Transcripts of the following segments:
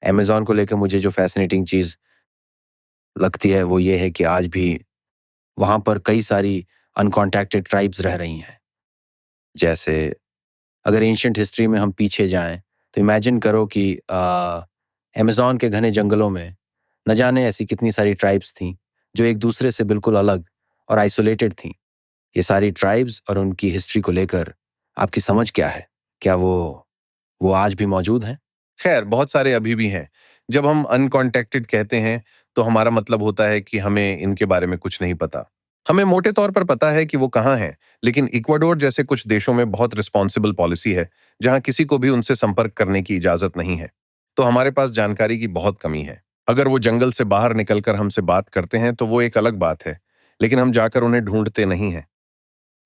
Amazon को लेकर मुझे जो फ़ैसिनेटिंग चीज़ लगती है वो ये है कि आज भी वहाँ पर कई सारी अनकॉन्टैक्टेड ट्राइब्स रह रही हैं। जैसे अगर एंशिएंट हिस्ट्री में हम पीछे जाएँ तो इमेजिन करो कि अमेज़न के घने जंगलों में न जाने ऐसी कितनी सारी ट्राइब्स थीं जो एक दूसरे से बिल्कुल अलग और आइसोलेटेड थीं। ये सारी ट्राइब्स और उनकी हिस्ट्री को लेकर आपकी समझ क्या है? क्या वो आज भी मौजूद हैं? खैर, बहुत सारे अभी भी हैं। जब हम अनकॉन्टैक्टेड कहते हैं, तो हमारा मतलब होता है कि हमें इनके बारे में कुछ नहीं पता। हमें मोटे तौर पर पता है कि वो कहाँ हैं, लेकिन इक्वाडोर जैसे कुछ देशों में बहुत रिस्पॉन्सिबल पॉलिसी है, जहाँ किसी को भी उनसे संपर्क करने की इजाज़त नहीं है। तो हमारे पास जानकारी की बहुत कमी है। अगर वो जंगल से बाहर निकलकर हमसे बात करते हैं, तो वो एक अलग बात है, लेकिन हम जाकर उन्हें ढूँढते नहीं हैं।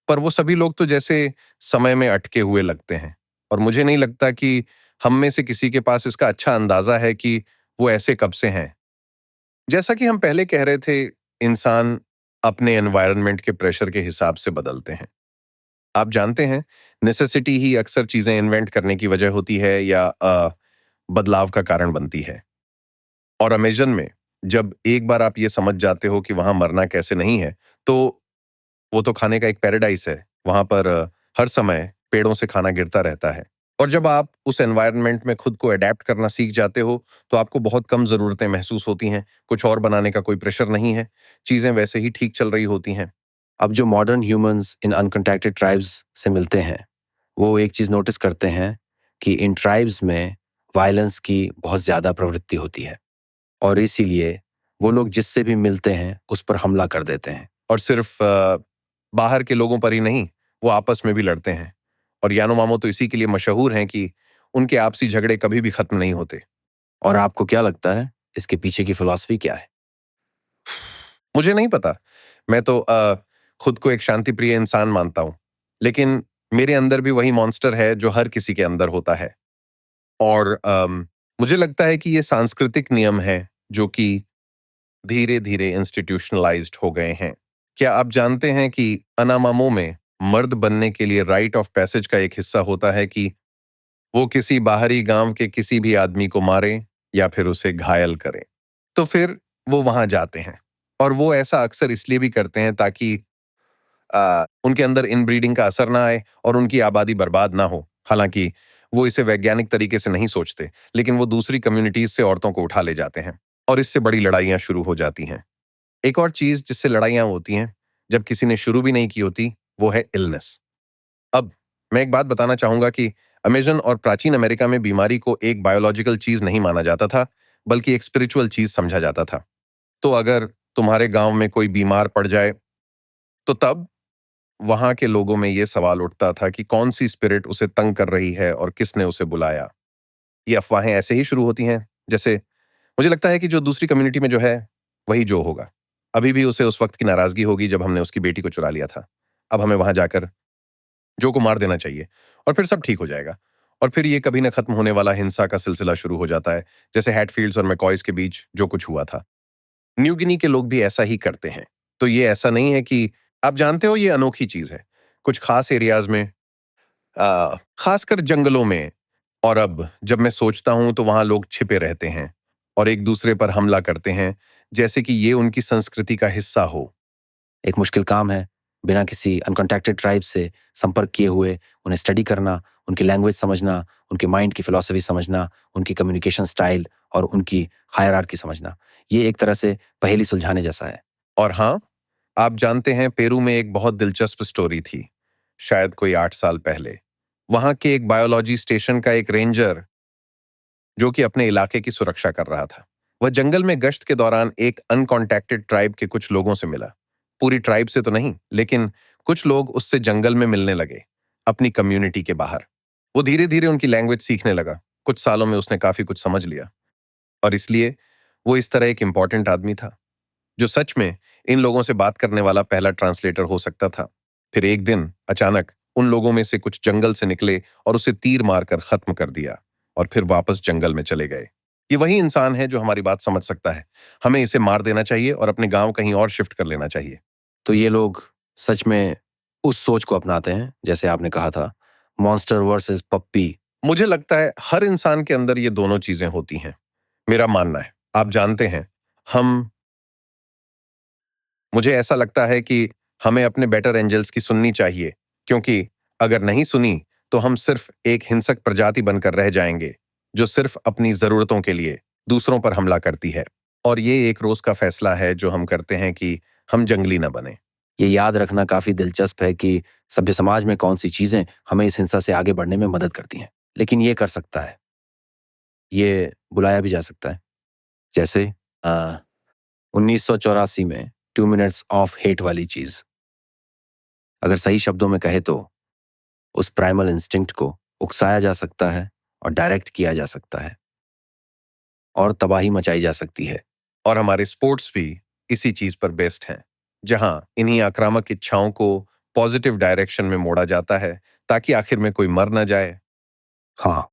पर वो सभी लोग तो जैसे समय में अटके हुए लगते हैं और मुझे नहीं लगता कि हम में से किसी के पास इसका अच्छा अंदाजा है कि वो ऐसे कब से हैं। जैसा कि हम पहले कह रहे थे, इंसान अपने एनवायरनमेंट के प्रेशर के हिसाब से बदलते हैं। आप जानते हैं, नेसेसिटी ही अक्सर चीजें इन्वेंट करने की वजह होती है या बदलाव का कारण बनती है। और अमेजन में जब एक बार आप ये समझ जाते हो कि वहां मरना कैसे नहीं है, तो वो तो खाने का एक पैराडाइस है। वहां पर हर समय पेड़ों से खाना गिरता रहता है। और जब आप उस एनवायरनमेंट में खुद को अडेप्ट करना सीख जाते हो, तो आपको बहुत कम ज़रूरतें महसूस होती हैं। कुछ और बनाने का कोई प्रेशर नहीं है। चीज़ें वैसे ही ठीक चल रही होती हैं। अब जो मॉडर्न ह्यूमंस इन अनकॉन्टैक्टेड ट्राइब्स से मिलते हैं, वो एक चीज़ नोटिस करते हैं कि इन ट्राइब्स में वायलेंस की बहुत ज़्यादा प्रवृत्ति होती है और इसीलिए वो लोग जिससे भी मिलते हैं, उस पर हमला कर देते हैं। और सिर्फ बाहर के लोगों पर ही नहीं, वो आपस में भी लड़ते हैं। और यानोमामो तो इसी के लिए मशहूर हैं कि उनके आपसी झगड़े कभी भी खत्म नहीं होते। और आपको क्या लगता है, इसके पीछे की फिलॉसफी क्या है? मुझे नहीं पता। मैं तो खुद को एक शांति प्रिय इंसान मानता हूँ। लेकिन मेरे अंदर भी वही मॉन्स्टर है जो हर किसी के अंदर होता है। और मुझे लगता है कि ये सांस्कृतिक नियम हैं जो कि धीरे-धीरे इंस्टीट्यूशनलाइज्ड हो गए हैं। क्या आप जानते हैं कि अनामामो में मर्द बनने के लिए राइट ऑफ पैसेज का एक हिस्सा होता है कि वो किसी बाहरी गांव के किसी भी आदमी को मारे या फिर उसे घायल करे। तो फिर वो वहां जाते हैं और वो ऐसा अक्सर इसलिए भी करते हैं ताकि उनके अंदर इनब्रीडिंग का असर ना आए और उनकी आबादी बर्बाद ना हो। हालांकि वो इसे वैज्ञानिक तरीके से नहीं सोचते, लेकिन वो दूसरी कम्युनिटीज से औरतों को उठा ले जाते हैं और इससे बड़ी लड़ाइयां शुरू हो जाती हैं। एक और चीज जिससे लड़ाइयां होती हैं, जब किसी ने शुरू भी नहीं की होती, वो है इलनेस। अब मैं एक बात बताना चाहूंगा कि अमेजन और प्राचीन अमेरिका में बीमारी को एक बायोलॉजिकल चीज नहीं माना जाता था, बल्कि एक स्पिरिचुअल चीज समझा जाता था। तो अगर तुम्हारे गांव में कोई बीमार पड़ जाए, तो तब वहां के लोगों में यह सवाल उठता था कि कौन सी स्पिरिट उसे तंग कर रही है और किसने उसे बुलाया। ये अफवाहें ऐसे ही शुरू होती हैं। जैसे मुझे लगता है कि जो दूसरी कम्युनिटी में जो है, वही जो होगा। अभी भी उसे उस वक्त की नाराजगी होगी जब हमने उसकी बेटी को चुरा लिया था। अब हमें वहां जाकर जो को मार देना चाहिए और फिर सब ठीक हो जाएगा। और फिर ये कभी न खत्म होने वाला हिंसा का सिलसिला शुरू हो जाता है, जैसे हैटफील्ड्स और मैकॉयज के बीच जो कुछ हुआ था। न्यू गिनी के लोग भी ऐसा ही करते हैं। तो ये ऐसा नहीं है कि आप जानते हो, ये अनोखी चीज है। कुछ खास एरियाज में, खासकर जंगलों में। और अब जब मैं सोचता हूं तो वहां लोग छिपे रहते हैं और एक दूसरे पर हमला करते हैं, जैसे कि ये उनकी संस्कृति का हिस्सा हो। एक मुश्किल काम है, बिना किसी अनकॉन्टैक्टेड ट्राइब से संपर्क किए हुए उन्हें स्टडी करना, उनकी लैंग्वेज समझना, उनके माइंड की फिलॉसफी समझना, उनकी कम्युनिकेशन स्टाइल और उनकी हायरार्की समझना। ये एक तरह से पहेली सुलझाने जैसा है। और हाँ, आप जानते हैं, पेरू में एक बहुत दिलचस्प स्टोरी थी, शायद कोई 8 साल पहले। वहां के एक बायोलॉजी स्टेशन का एक रेंजर, जो कि अपने इलाके की सुरक्षा कर रहा था, वह जंगल में गश्त के दौरान एक अनकॉन्टैक्टेड ट्राइब के कुछ लोगों से मिला। पूरी ट्राइब से तो नहीं, लेकिन कुछ लोग उससे जंगल में मिलने लगे, अपनी कम्युनिटी के बाहर। वो धीरे धीरे उनकी लैंग्वेज सीखने लगा। कुछ सालों में उसने काफी कुछ समझ लिया और इसलिए वो इस तरह एक इंपॉर्टेंट आदमी था, जो सच में इन लोगों से बात करने वाला पहला ट्रांसलेटर हो सकता था। फिर एक दिन अचानक उन लोगों में से कुछ जंगल से निकले और उसे तीर मारकर खत्म कर दिया और फिर वापस जंगल में चले गए। ये वही इंसान है जो हमारी बात समझ सकता है। हमें इसे मार देना चाहिए और अपने गांव कहीं और शिफ्ट कर लेना चाहिए। तो ये लोग सच में उस सोच को अपनाते हैं, जैसे आपने कहा था, मॉन्स्टर वर्सेस पप्पी। मुझे लगता है हर इंसान के अंदर ये दोनों चीजें होती हैं। मेरा मानना है, आप जानते हैं, हम मुझे ऐसा लगता है कि हमें अपने बेटर एंजल्स की सुननी चाहिए, क्योंकि अगर नहीं सुनी तो हम सिर्फ एक हिंसक प्रजाति बनकर रह जाएंगे जो सिर्फ अपनी जरूरतों के लिए दूसरों पर हमला करती है। और ये एक रोज का फैसला है जो हम करते हैं कि हम जंगली न बने। ये याद रखना काफी दिलचस्प है कि सभ्य समाज में कौन सी चीजें हमें इस हिंसा से आगे बढ़ने में मदद करती हैं, लेकिन ये कर सकता है, ये बुलाया भी जा सकता है। जैसे 1984 में 2 मिनट्स ऑफ हेट वाली चीज, अगर सही शब्दों में कहे तो उस प्राइमल इंस्टिंक्ट को उकसाया जा सकता है और डायरेक्ट किया जा सकता है और तबाही मचाई जा सकती है। और हमारे स्पोर्ट्स भी इसी चीज पर बेस्ड हैं, जहां इन्हीं आक्रामक इच्छाओं को पॉजिटिव डायरेक्शन में मोड़ा जाता है ताकि आखिर में कोई मर न जाए। हाँ,